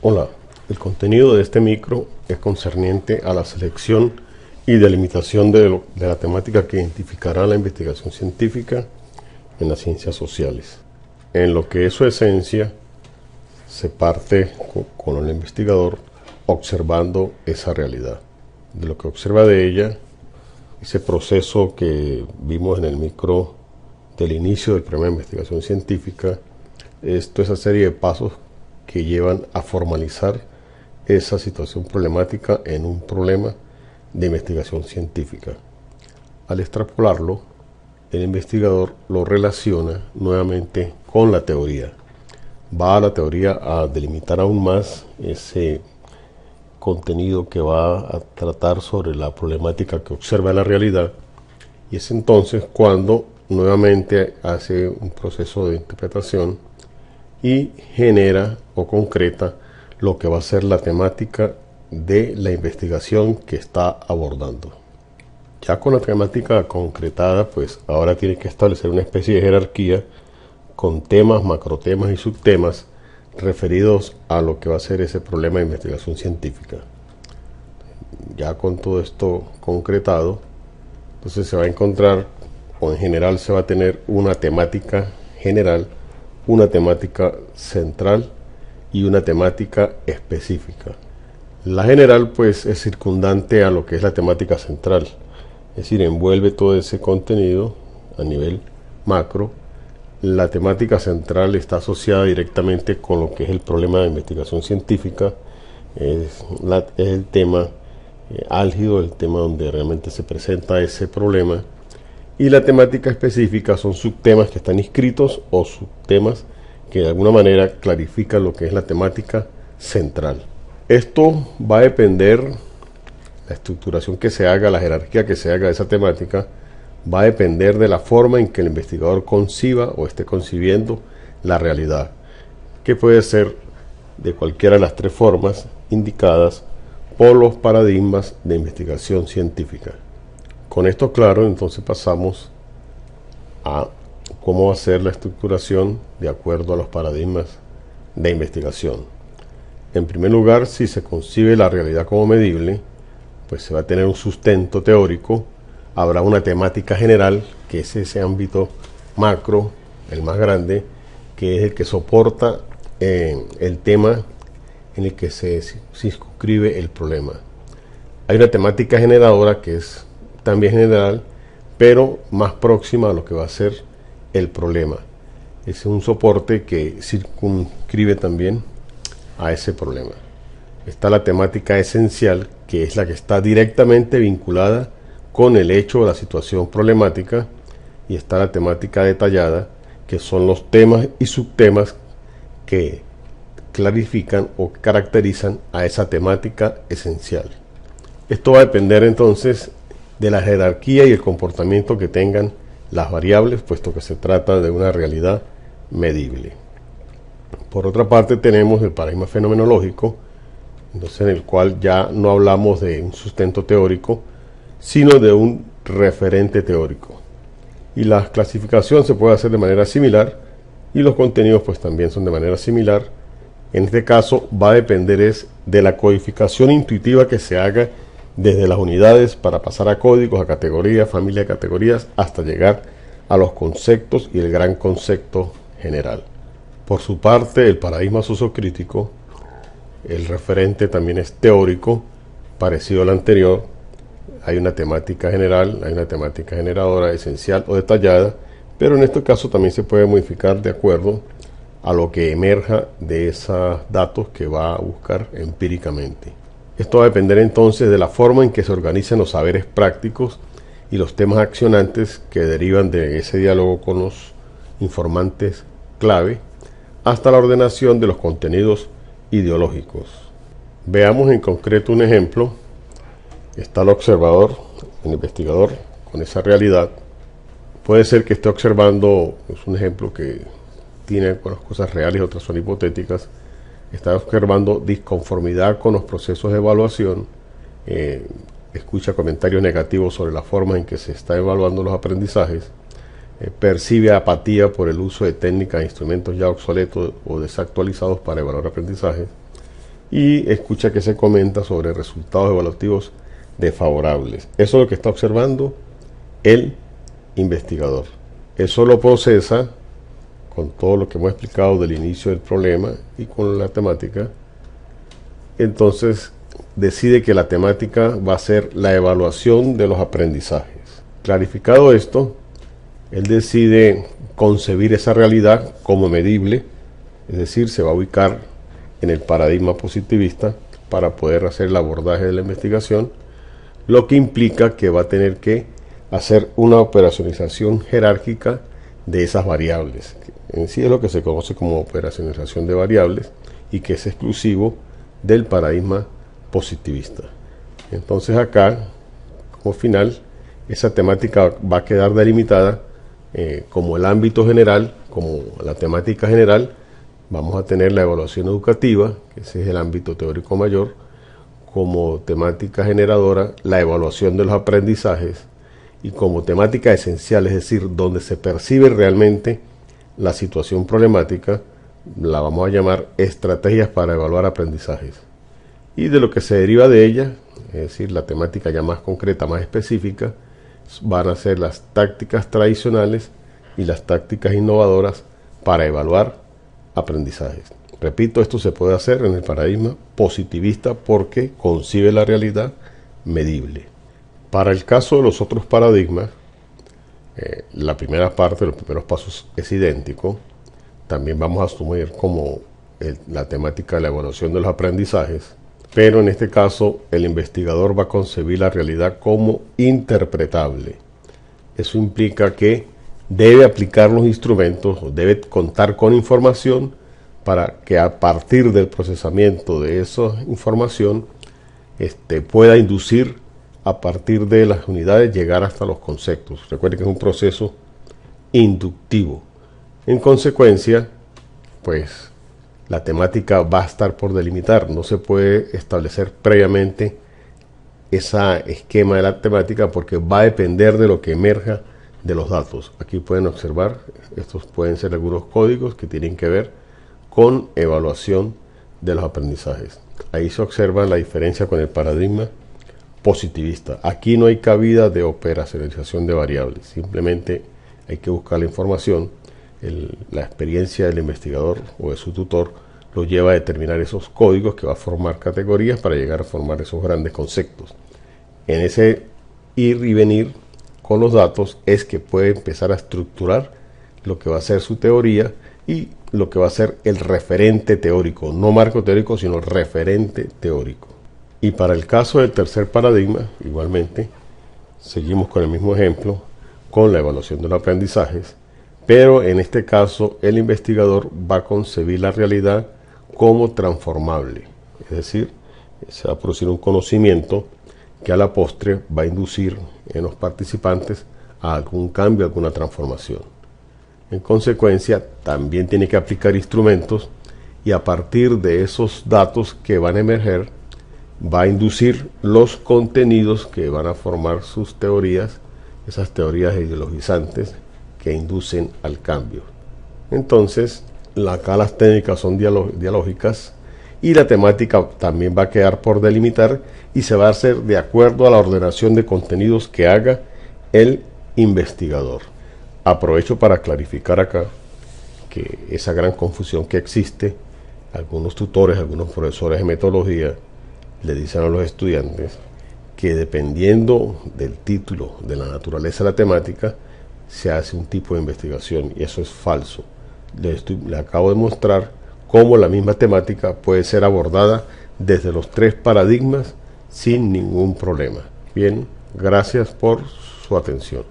Hola, el contenido de este micro es concerniente a la selección y delimitación de la temática que identificará la investigación científica en las ciencias sociales. En lo que es su esencia, se parte con el investigador observando esa realidad. De lo que observa de ella, ese proceso que vimos en el micro del inicio del programa de investigación científica, es toda esa serie de pasos que llevan a formalizar esa situación problemática en un problema de investigación científica. Al extrapolarlo, el investigador lo relaciona nuevamente con la teoría. Va a la teoría a delimitar aún más ese contenido que va a tratar sobre la problemática que observa la realidad, y es entonces cuando nuevamente hace un proceso de interpretación y genera o concreta lo que va a ser la temática de la investigación que está abordando. Ya con la temática concretada, pues ahora tiene que establecer una especie de jerarquía con temas, macrotemas y subtemas referidos a lo que va a ser ese problema de investigación científica. Ya con todo esto concretado, entonces se va a encontrar, o en general se va a tener una temática general, una temática central y una temática específica. La general pues es circundante a lo que es la temática central, es decir, envuelve todo ese contenido a nivel macro. La temática central está asociada directamente con lo que es el problema de investigación científica, es el tema álgido, el tema donde realmente se presenta ese problema. Y la temática específica son subtemas que están inscritos o subtemas que de alguna manera clarifican lo que es la temática central. Esto va a depender, la estructuración que se haga, la jerarquía que se haga de esa temática, va a depender de la forma en que el investigador conciba o esté concibiendo la realidad, que puede ser de cualquiera de las tres formas indicadas por los paradigmas de investigación científica. Con esto claro, entonces pasamos a cómo va a ser la estructuración de acuerdo a los paradigmas de investigación. En primer lugar, si se concibe la realidad como medible, pues se va a tener un sustento teórico, habrá una temática general, que es ese ámbito macro, el más grande, que es el que soporta el tema en el que se circunscribe el problema. Hay una temática generadora que es también general, pero más próxima a lo que va a ser el problema. Es un soporte que circunscribe también a ese problema. Está la temática esencial, que es la que está directamente vinculada con el hecho o la situación problemática, y está la temática detallada, que son los temas y subtemas que clarifican o caracterizan a esa temática esencial. Esto va a depender entonces de la jerarquía y el comportamiento que tengan las variables, puesto que se trata de una realidad medible. Por otra parte, tenemos el paradigma fenomenológico, entonces en el cual ya no hablamos de un sustento teórico, sino de un referente teórico. Y la clasificación se puede hacer de manera similar, y los contenidos pues también son de manera similar. En este caso va a depender de la codificación intuitiva que se haga desde las unidades para pasar a códigos, a categorías, familia de categorías, hasta llegar a los conceptos y el gran concepto general. Por su parte, el paradigma sociocrítico, el referente también es teórico, parecido al anterior. Hay una temática general, hay una temática generadora, esencial o detallada, pero en este caso también se puede modificar de acuerdo a lo que emerja de esos datos que va a buscar empíricamente. Esto va a depender entonces de la forma en que se organizan los saberes prácticos y los temas accionantes que derivan de ese diálogo con los informantes clave, hasta la ordenación de los contenidos ideológicos. Veamos en concreto un ejemplo. Está el observador, el investigador, con esa realidad. Puede ser que esté observando, es un ejemplo que tiene algunas cosas reales, otras son hipotéticas. Está observando disconformidad con los procesos de evaluación, escucha comentarios negativos sobre la forma en que se está evaluando los aprendizajes, percibe apatía por el uso de técnicas e instrumentos ya obsoletos o desactualizados para evaluar aprendizajes, y escucha que se comenta sobre resultados evaluativos desfavorables. Eso es lo que está observando el investigador. Eso lo procesa con todo lo que hemos explicado del inicio del problema y con la temática. Entonces decide que la temática va a ser la evaluación de los aprendizajes. Clarificado esto, él decide concebir esa realidad como medible, es decir, se va a ubicar en el paradigma positivista para poder hacer el abordaje de la investigación, lo que implica que va a tener que hacer una operacionalización jerárquica de esas variables. En sí es lo que se conoce como operacionalización de variables y que es exclusivo del paradigma positivista. Entonces acá, como final, esa temática va a quedar delimitada como el ámbito general, como la temática general. Vamos a tener la evaluación educativa, que ese es el ámbito teórico mayor, como temática generadora, la evaluación de los aprendizajes, y como temática esencial, es decir, donde se percibe realmente la situación problemática, la vamos a llamar estrategias para evaluar aprendizajes. Y de lo que se deriva de ella, es decir, la temática ya más concreta, más específica, van a ser las tácticas tradicionales y las tácticas innovadoras para evaluar aprendizajes. Repito, esto se puede hacer en el paradigma positivista porque concibe la realidad medible. Para el caso de los otros paradigmas, la primera parte, los primeros pasos es idéntico. También vamos a asumir como la temática de la evaluación de los aprendizajes, pero en este caso el investigador va a concebir la realidad como interpretable. Eso implica que debe aplicar los instrumentos, debe contar con información para que a partir del procesamiento de esa información pueda inducir a partir de las unidades llegar hasta los conceptos. Recuerden que es un proceso inductivo. En consecuencia, pues la temática va a estar por delimitar. No se puede establecer previamente ese esquema de la temática porque va a depender de lo que emerja de los datos. Aquí pueden observar, estos pueden ser algunos códigos que tienen que ver con evaluación de los aprendizajes. Ahí se observa la diferencia con el paradigma positivista. Aquí no hay cabida de operacionalización de variables, simplemente hay que buscar la información. La experiencia del investigador o de su tutor lo lleva a determinar esos códigos que va a formar categorías para llegar a formar esos grandes conceptos. En ese ir y venir con los datos es que puede empezar a estructurar lo que va a ser su teoría y lo que va a ser el referente teórico, no marco teórico, sino referente teórico. Y para el caso del tercer paradigma, igualmente, seguimos con el mismo ejemplo, con la evaluación de los aprendizajes, pero en este caso el investigador va a concebir la realidad como transformable, es decir, se va a producir un conocimiento que a la postre va a inducir en los participantes a algún cambio, alguna transformación. En consecuencia, también tiene que aplicar instrumentos y a partir de esos datos que van a emerger, va a inducir los contenidos que van a formar sus teorías, esas teorías ideologizantes que inducen al cambio. Entonces, acá las técnicas son dialógicas y la temática también va a quedar por delimitar y se va a hacer de acuerdo a la ordenación de contenidos que haga el investigador. Aprovecho para clarificar acá que esa gran confusión que existe, algunos tutores, algunos profesores de metodología le dicen a los estudiantes que dependiendo del título, de la naturaleza de la temática, se hace un tipo de investigación y eso es falso. Le acabo de mostrar cómo la misma temática puede ser abordada desde los tres paradigmas sin ningún problema. Bien, gracias por su atención.